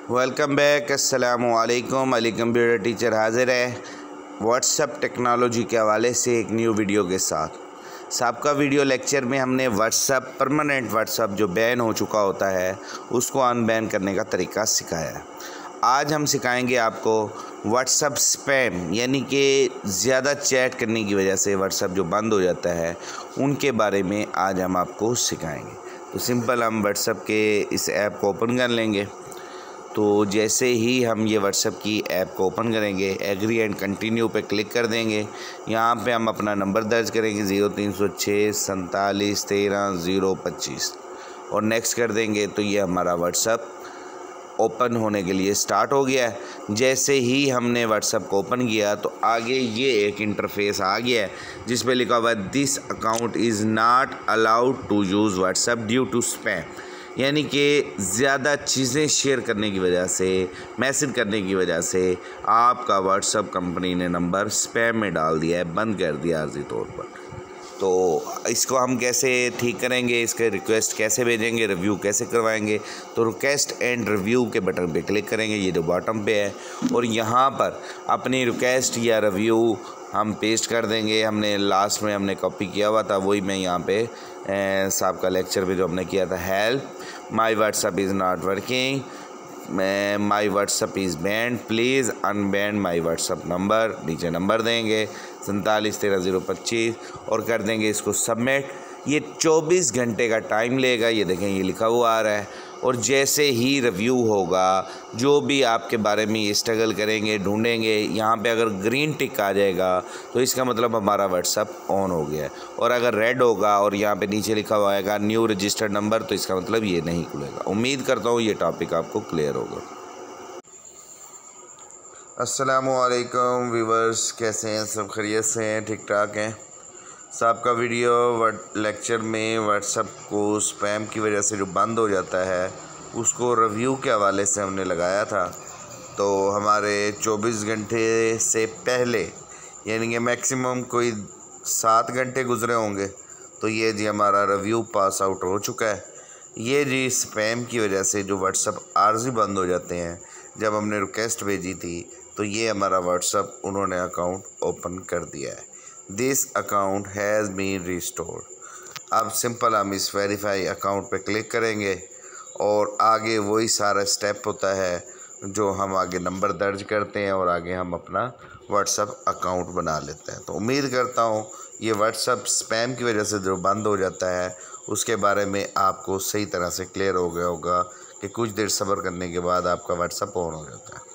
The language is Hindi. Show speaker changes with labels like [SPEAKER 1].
[SPEAKER 1] Welcome back. अस्सलामु अलैकुम। अली कंप्यूटर टीचर हाज़िर है व्हाट्सएप टेक्नोलॉजी के हवाले से एक न्यू वीडियो के साथ। सबका वीडियो लेक्चर में हमने व्हाट्सएप परमानेंट व्हाट्सएप जो बैन हो चुका होता है उसको अनबैन करने का तरीका सिखाया है। आज हम सिखाएंगे आपको व्हाट्सएप स्पैम, यानी कि ज़्यादा चैट करने की वजह से व्हाट्सएप जो बंद हो जाता है उनके बारे में आज हम आपको सिखाएंगे। तो सिंपल हम व्हाट्सएप के इस ऐप को ओपन कर लेंगे। तो जैसे ही हम ये व्हाट्सएप की ऐप को ओपन करेंगे, एग्री एंड कंटिन्यू पे क्लिक कर देंगे। यहाँ पे हम अपना नंबर दर्ज करेंगे 0306 47 13 025 और नेक्स्ट कर देंगे। तो ये हमारा व्हाट्सएप ओपन होने के लिए स्टार्ट हो गया है। जैसे ही हमने व्हाट्सएप को ओपन किया तो आगे ये एक इंटरफेस आ गया है जिस पे लिखा हुआ है this account is not allowed to use WhatsApp due to spam, यानी कि ज़्यादा चीज़ें शेयर करने की वजह से, मैसेज करने की वजह से आपका व्हाट्सएप कंपनी ने नंबर स्पैम में डाल दिया है, बंद कर दिया आर्जी तौर पर। तो इसको हम कैसे ठीक करेंगे, इसके रिक्वेस्ट कैसे भेजेंगे, रिव्यू कैसे करवाएंगे? तो रिक्वेस्ट एंड रिव्यू के बटन पे क्लिक करेंगे, ये जो बॉटम पे है, और यहाँ पर अपनी रिक्वेस्ट या रिव्यू हम पेस्ट कर देंगे। हमने लास्ट में हमने कॉपी किया हुआ था, वही मैं यहाँ पे साहब का लेक्चर पे जो हमने किया था, help my WhatsApp is not working, my WhatsApp is band, please unbanned my WhatsApp number, नीचे नंबर देंगे 47 13 025 और कर देंगे इसको सबमिट। ये 24 घंटे का टाइम लेगा, ये देखें ये लिखा हुआ आ रहा है। और जैसे ही रिव्यू होगा, जो भी आपके बारे में ये स्ट्रगल करेंगे, ढूंढेंगे, यहाँ पे अगर ग्रीन टिक आ जाएगा तो इसका मतलब हमारा व्हाट्सएप ऑन हो गया है, और अगर रेड होगा और यहाँ पे नीचे लिखा हुआ आएगा न्यू रजिस्टर्ड नंबर तो इसका मतलब ये नहीं खुलेगा। उम्मीद करता हूँ ये टॉपिक आपको क्लियर होगा। अस्सलामु अलैकुम व्यूवर्स, कैसे हैं? सब खैरियत से हैं, ठीक ठाक हैं? साहब का वीडियो लेक्चर में व्हाट्सएप को स्पैम की वजह से जो बंद हो जाता है उसको रिव्यू के हवाले से हमने लगाया था। तो हमारे 24 घंटे से पहले, यानी कि मैक्सिमम कोई 7 घंटे गुजरे होंगे, तो ये जी हमारा रिव्यू पास आउट हो चुका है। ये जी स्पैम की वजह से जो व्हाट्सएप आर्जी बंद हो जाते हैं, जब हमने रिक्वेस्ट भेजी थी तो ये हमारा व्हाट्सएप उन्होंने अकाउंट ओपन कर दिया है। This account has been restored. अब सिंपल हम इस वेरीफाई अकाउंट पे क्लिक करेंगे और आगे वही सारा स्टेप होता है जो हम आगे नंबर दर्ज करते हैं और आगे हम अपना व्हाट्सएप अकाउंट बना लेते हैं। तो उम्मीद करता हूँ ये व्हाट्सएप स्पैम की वजह से जो बंद हो जाता है उसके बारे में आपको सही तरह से क्लियर हो गया होगा कि कुछ देर सब्र करने के बाद आपका व्हाट्सएप ऑन हो जाता है।